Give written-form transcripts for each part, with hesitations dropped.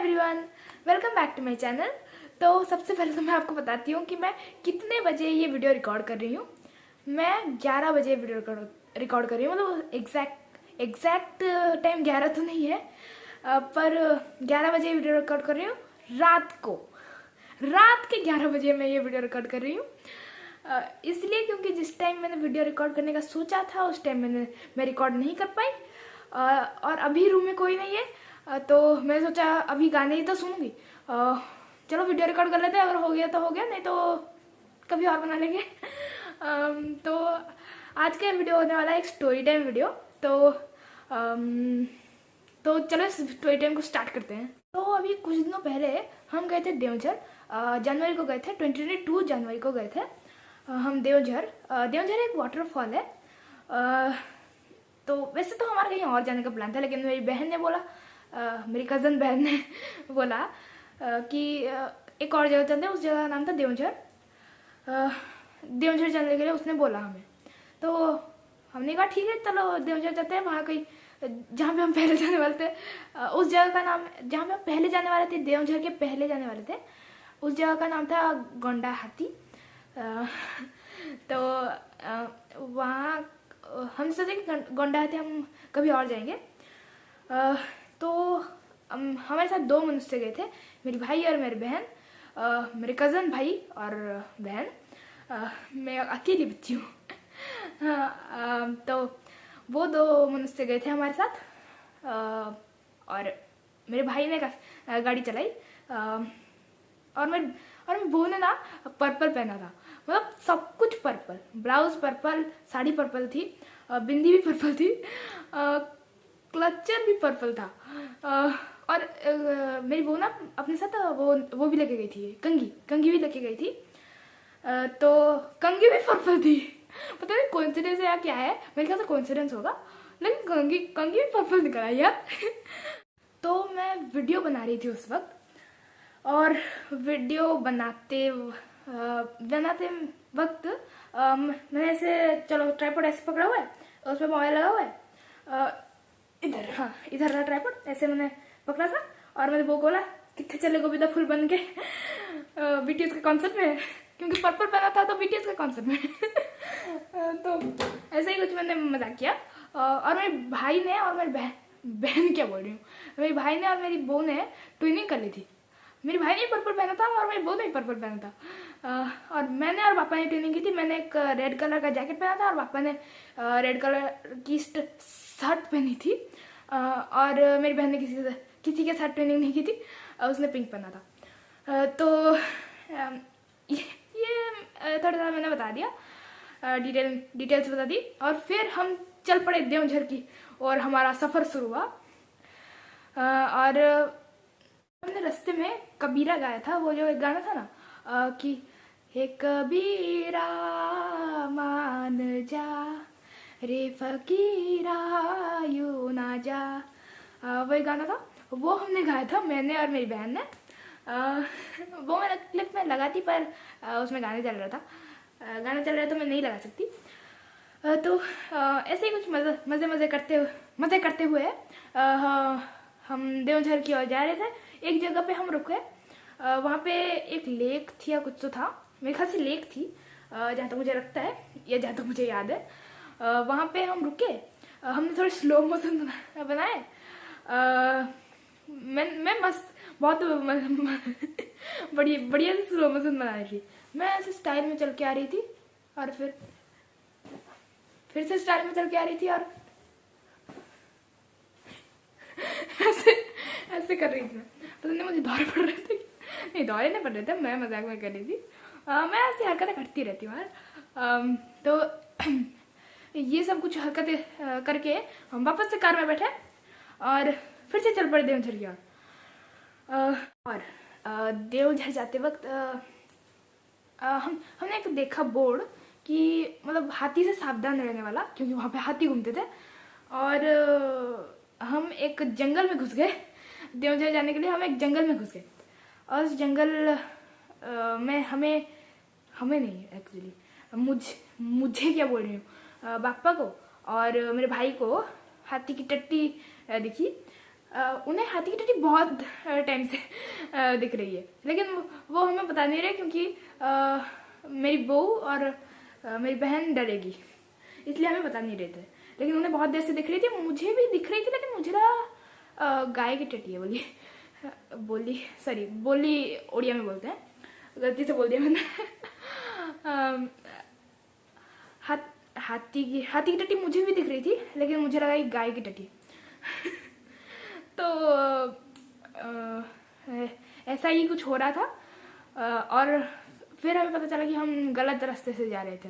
Everyone, welcome back to my channel. तो सबसे पहले तो मैं आपको बताती हूँ कि मैं कितने बजे ये वीडियो रिकॉर्ड कर रही हूँ। मैं 11 बजे वीडियो रिकॉर्ड कर रही हूँ। मतलब एग्जैक्ट टाइम 11 तो नहीं है, पर 11 बजे वीडियो रिकॉर्ड कर रही हूँ। रात के 11 बजे मैं ये वीडियो रिकॉर्ड कर रही हूँ। इसलिए क्योंकि जिस टाइम मैंने वीडियो रिकॉर्ड करने का सोचा था उस टाइम मैं रिकॉर्ड नहीं कर पाई। और अभी रूम में कोई नहीं है, तो मैं सोचा अभी गाने ही तो सुनूंगी। चलो वीडियो रिकॉर्ड कर लेते हैं, अगर हो गया तो हो गया, नहीं तो कभी और बना लेंगे। तो आज का वीडियो होने वाला है एक स्टोरी टाइम वीडियो। तो चलो इस स्टोरी टाइम को स्टार्ट करते हैं। तो अभी कुछ दिनों पहले हम गए थे देवझर। जनवरी को गए थे, 22 जनवरी को गए थे हम देवझर। देवझर एक वाटरफॉल है। तो वैसे तो हमारा कहीं और जाने का प्लान था, लेकिन मेरी बहन ने बोला, मेरी कज़न बहन ने बोला कि एक और जगह चलते हैं। उस जगह का नाम था देवझर। देवझर चलने के लिए उसने बोला हमें। तो हमने कहा ठीक है चलो देवझर चलते हैं। वहाँ कहीं जहाँ पे हम पहले जाने वाले थे, उस जगह का नाम, जहाँ पे हम पहले जाने वाले थे, देवझर के पहले जाने वाले थे, उस जगह का नाम था गोंडा हाथी। तो वहाँ हम सोचे कि गोंडा हाथी हम कभी और जाएंगे। तो हमारे साथ 2 मनुष्य गए थे, मेरी भाई और मेरी बहन, मेरे कज़न भाई और बहन। मैं अकेली बच्ची हूँ। तो वो 2 मनुष्य गए थे हमारे साथ। और मेरे भाई ने गाड़ी चलाई। और मेरी बहू ने ना पर्पल पहना था। मतलब सब कुछ purple, blouse purple, sari purple थी, बिंदी भी पर्पल थी, क्लचर भी पर्पल था। और मेरी बहू ना अपने साथ वो भी लेके गई थी, कंगी भी लेके गई थी। तो कंगी भी पर्पल थी। पता नहीं कोइंसिडेंस है या क्या है, मेरे ख्याल से कोइंसिडेंस होगा, लेकिन कंगी भी पर्पल निकल आई यार। तो मैं वीडियो बना रही थी उस वक्त, और वीडियो बनाते वक्त मैंने ऐसे, चलो ट्राइपॉड ऐसे पकड़ा हुआ है, उसमें मोबाइल लगा हुआ है, इधर रहा ट्राइपॉड, ऐसे मैंने पकड़ा था। और मैंने वो बोला कितने चले गोविंदा फुल बन के बीटीएस के कॉन्सर्ट में, क्योंकि पर्पल पहना था तो बीटीएस के कॉन्सर्ट में। तो ऐसे ही कुछ मैंने मजाक किया। और मेरे भाई ने और मेरी बहन क्या बोल रही हूँ, मेरे भाई ने और मेरी बहू ने ट्विनिंग कर ली थी। मेरे भाई ने पर्पल पहना था और मेरी बहू ने पर्पल पहना था। और मैंने और पापा ने ट्विनिंग की थी। मैंने एक रेड कलर का जैकेट पहना था और पापा ने रेड कलर की शर्ट पहनी थी। और मेरी बहन ने किसी के साथ ट्विनिंग नहीं की थी, उसने पिंक पहना था। तो ये थोड़ा सा मैंने बता दिया, डिटेल्स बता दी। और फिर हम चल पड़े देवझर की, और हमारा सफ़र शुरू हुआ। और हमने रास्ते में कबीरा गाया था, वो जो एक गाना था ना, कि हे कबीरा मान जा रे फकीरा यू ना जा, वही गाना था। वो हमने गाया था, मैंने और मेरी बहन ने। वो मैंने क्लिप में लगा थी, पर उसमें गाने चल रहा था, गाना चल रहा है तो मैं नहीं लगा सकती। तो ऐसे ही कुछ मज़े करते हुए हम देवझर की ओर जा रहे थे। एक जगह पे हम रुके, वहाँ पे एक लेक थी या कुछ तो था, मेरे ख्याल से लेक थी, जहाँ तक मुझे लगता है या जहाँ तक मुझे याद है। वहाँ पे हम रुके, हमने थोड़े स्लो मोशन बनाए। मैं मस्त बहुत बढ़िया से स्लो मोशन बना रही थी। मैं ऐसे स्टाइल में चल के आ रही थी, और फिर से स्टाइल में चल के आ रही थी, और ऐसे कर रही थी। पता नहीं मुझे दौरे पड़ रहे थे, नहीं दौरे नहीं पड़ रहे थे, मैं मजाक में कर रही थी। मैं ऐसी हरकतें करती रहती हूँ यार। तो ये सब कुछ हरकतें करके हम वापस से कार में बैठे और फिर से चल पड़े देवझर की ओर। और देवझर जाते वक्त हमने एक देखा बोर्ड कि मतलब हाथी से सावधान रहने वाला, क्योंकि वहाँ पे हाथी घूमते थे। और हम एक जंगल में घुस गए। देवझर जाने के लिए हम एक जंगल में घुस गए, और उस जंगल में हमें नहीं, एक्चुअली मुझे क्या बोल रही हूँ, पापा को और मेरे भाई को हाथी की टट्टी दिखी। उन्हें हाथी की टट्टी बहुत टाइम से दिख रही है, लेकिन वो हमें बता नहीं रहे क्योंकि मेरी बहू और मेरी बहन डरेगी, इसलिए हमें बता नहीं रहे थे। लेकिन उन्हें बहुत देर से दिख रही थी, मुझे भी दिख रही थी, लेकिन मुझे लगा गाय की टट्टी है। बोली उड़िया में बोलते हैं, गलती से बोल दिया मैंने। हाथी की टट्टी मुझे भी दिख रही थी, लेकिन मुझे लगा ये गाय की टट्टी। तो ऐसा ही कुछ हो रहा था। और फिर हमें पता चला कि हम गलत रास्ते से जा रहे थे।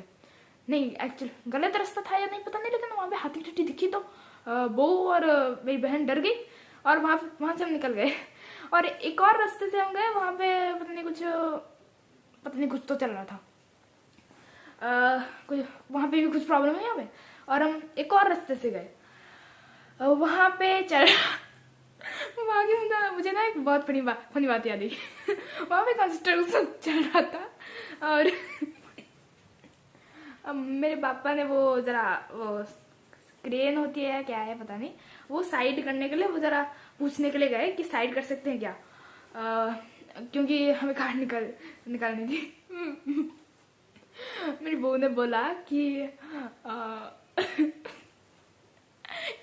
नहीं, एक्चुअली गलत रास्ता था या नहीं पता नहीं, लेकिन वहाँ पे हाथी की टट्टी दिखी तो बहू और मेरी बहन डर गई और वहाँ से हम निकल गए। और एक और रास्ते से हम गए, वहाँ पे पता नहीं कुछ तो चल रहा था। कुछ वहाँ पे भी कुछ प्रॉब्लम है यहाँ पे, और हम एक और रास्ते से गए। वहाँ पे वहाँ की मुझे ना एक बहुत फनी बात याद आई। वहाँ पे कंस्ट्रक्शन चल रहा था, और मेरे पापा ने वो क्रेन होती है क्या है पता नहीं, वो साइड करने के लिए वो जरा पूछने के लिए गए कि साइड कर सकते हैं क्या, क्योंकि हमें कार निकालनी थी। मेरी बहू ने बोला कि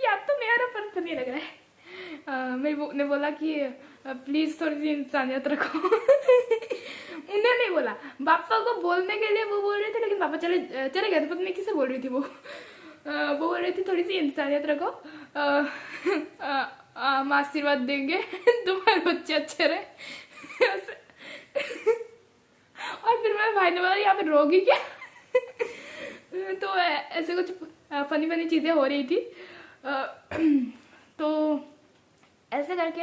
याद तो नहीं आ रहा पर नहीं लग रहा है। मेरी बहू ने बोला कि प्लीज थोड़ी सी इंसानियत रखो। उन्हें नहीं बोला, पापा को बोलने के लिए वो बोल रहे थे, लेकिन पापा चले गए थे। पता नहीं किसे बोल रही थी वो बोल रही थी थोड़ी सी इंसानियत रखो, हम आशीर्वाद देंगे तुम्हारे बच्चे अच्छे रहे। और फिर मेरे भाई ने बोला यहाँ पे रोगी क्या। तो ऐसे कुछ फनी चीजें हो रही थी। तो ऐसे करके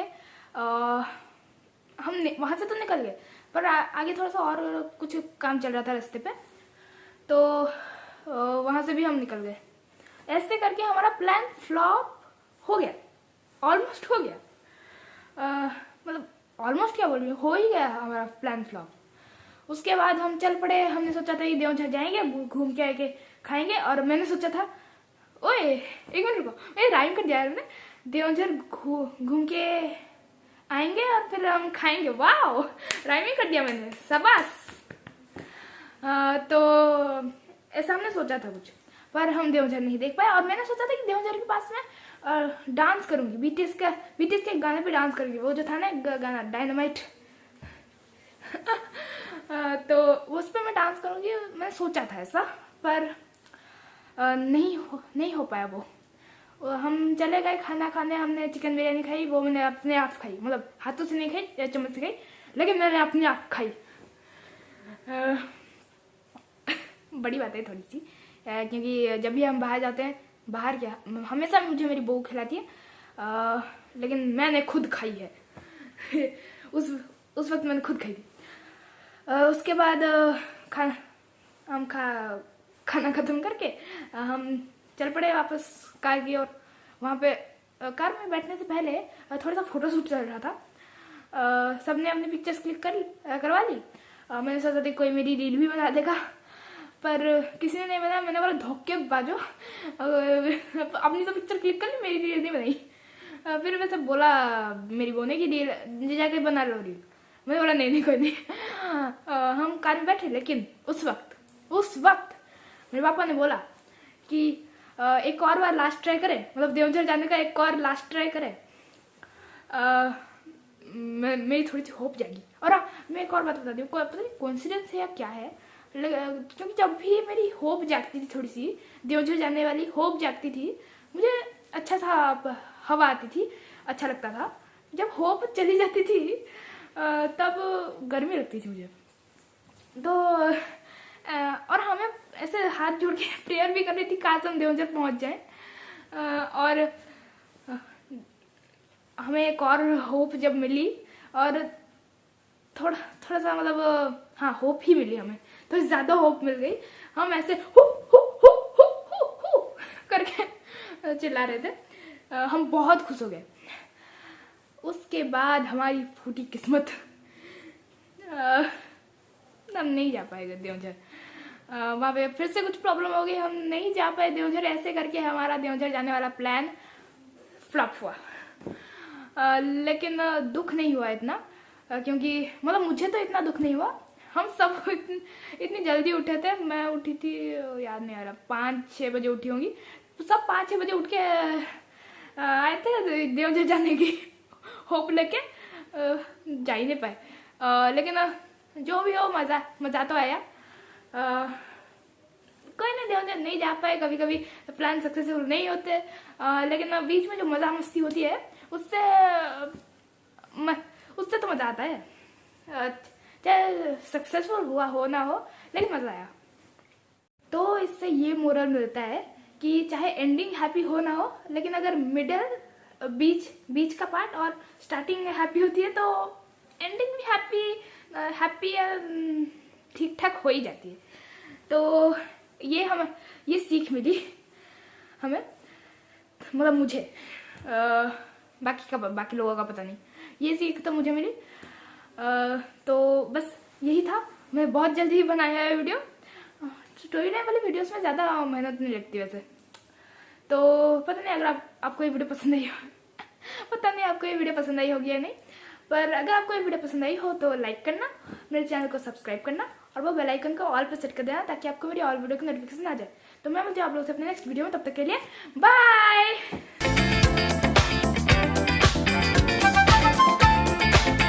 हम वहां से तो निकल गए, पर आगे थोड़ा सा और कुछ काम चल रहा था रास्ते पे, तो वहां से भी हम निकल गए। ऐसे करके हमारा प्लान फ्लॉप हो गया, ऑलमोस्ट हो गया। मतलब ऑलमोस्ट क्या बोल रही हूँ, हो ही गया हमारा प्लान फ्लॉप। उसके बाद हम चल पड़े। हमने सोचा था कि देवझर जाएंगे, घूम के आके खाएंगे, और मैंने सोचा था, ओए एक मिनट रुको, मैं राइम कर दिया मैंने, देवझर घूम के आएंगे और फिर हम खाएंगे। वाह, राइमिंग कर दिया मैंने, शाबाश। तो ऐसा हमने सोचा था कुछ, पर हम देवझर नहीं देख पाए। और मैंने सोचा था कि देवझर के पास में डांस करूंगी, बीटीएस के गाने पे डांस करूंगी, वो जो था ना गाना डायनामाइट। तो उस पर मैं डांस करूंगी, मैंने सोचा था ऐसा, पर नहीं हो पाया वो। हम चले गए खाना खाने, हमने चिकन बिरयानी खाई, वो मैंने अपने आप खाई, मतलब हाथों से नहीं खाई या चम्मच से खाई, लेकिन मैंने अपने आप खाई। बड़ी बात है थोड़ी सी, क्योंकि जब भी हम बाहर जाते हैं, बाहर क्या हमेशा मुझे मेरी बहू खिलाती है, लेकिन मैंने खुद खाई है। उस वक्त मैंने खुद खाई थी। उसके बाद खाना खत्म करके हम चल पड़े वापस कार की ओर। वहाँ पे कार में बैठने से पहले थोड़ा सा फोटो शूट चल रहा था। सबने अपनी पिक्चर्स क्लिक करवा ली। मैंने सोचा था कोई मेरी रील भी बना देगा, पर किसी ने नहीं बनाया। मैंने बोला धोखे बाजो, अपनी तो पिक्चर क्लिक कर ली, मेरी रील नहीं बनाई। फिर वैसे बोला मेरी बहू ने कि रील जाके बना लो रील। मैंने बोला नहीं कोई नहीं। हम कार में बैठे, लेकिन उस वक्त मेरे पापा ने बोला कि एक और बार लास्ट ट्राई करें, मतलब देवझर जाने का एक और लास्ट ट्राई करें, मेरी थोड़ी सी होप जाएगी। और मैं एक और बात बता दूँ, पता नहीं कोइंसिडेंस है या क्या है, क्योंकि जब भी मेरी होप जागती थी, थोड़ी सी देवझर जाने वाली होप जागती थी, मुझे अच्छा सा हवा आती थी, अच्छा लगता था। जब होप चली जाती थी तब गर्मी लगती थी मुझे। तो और हमें ऐसे हाथ जोड़ के प्रेयर भी कर रही थी, काश हम देवझर पहुंच जाए। और हमें एक और होप जब मिली, और थोड़ा सा मतलब हाँ होप ही मिली, हमें तो ज्यादा होप मिल गई। हम ऐसे who who who who who who करके चिल्ला रहे थे। हम बहुत खुश हो गए। उसके बाद हमारी फूटी किस्मत, हम नहीं जा पाएगा देवझर। वहाँ पे फिर से कुछ प्रॉब्लम हो गई, हम नहीं जा पाए देवझर। ऐसे करके हमारा देवझर जाने वाला प्लान फ्लॉप हुआ। लेकिन दुख नहीं हुआ इतना, क्योंकि मतलब मुझे तो इतना दुख नहीं हुआ। हम सब इतनी जल्दी उठे थे, मैं उठी थी याद नहीं आ रहा 5-6 बजे उठी होंगी, तो सब 5-6 बजे उठ के आए थे देवझर जाने की होप लेके, जा ही नहीं पाए। लेकिन जो भी हो मज़ा तो आया। कोई नहीं, देवझर नहीं जा पाए, कभी कभी प्लान सक्सेसफुल नहीं होते, लेकिन बीच में जो मज़ा मस्ती होती है उससे तो मज़ा आता है। चाहे सक्सेसफुल हुआ हो ना हो, लेकिन मज़ा आया। तो इससे ये मोरल मिलता है कि चाहे एंडिंग हैप्पी हो ना हो, लेकिन अगर मिडल बीच का पार्ट और स्टार्टिंग हैप्पी होती है तो एंडिंग भी हैप्पी ठीक ठाक हो ही जाती है। तो ये सीख मिली हमें, मतलब मुझे, बाकी लोगों का पता नहीं, ये सीख तो मुझे मिली। तो बस यही था। मैं बहुत जल्दी ही बनाया है वीडियो। स्टोरी टाइम वाली वीडियोस में ज़्यादा मेहनत नहीं लगती वैसे। तो पता नहीं अगर आपको ये वीडियो पसंद आई हो पता नहीं आपको ये वीडियो पसंद आई होगी या नहीं, पर अगर आपको ये वीडियो पसंद आई हो तो लाइक करना, मेरे चैनल को सब्सक्राइब करना और वो बेल आइकन को ऑल पर सेट कर देना, ताकि आपको मेरी और वीडियो की नोटिफिकेशन आ जाए। तो मैं मिलती हूँ आप लोगों से अपने नेक्स्ट वीडियो में, तब तक के लिए बाय।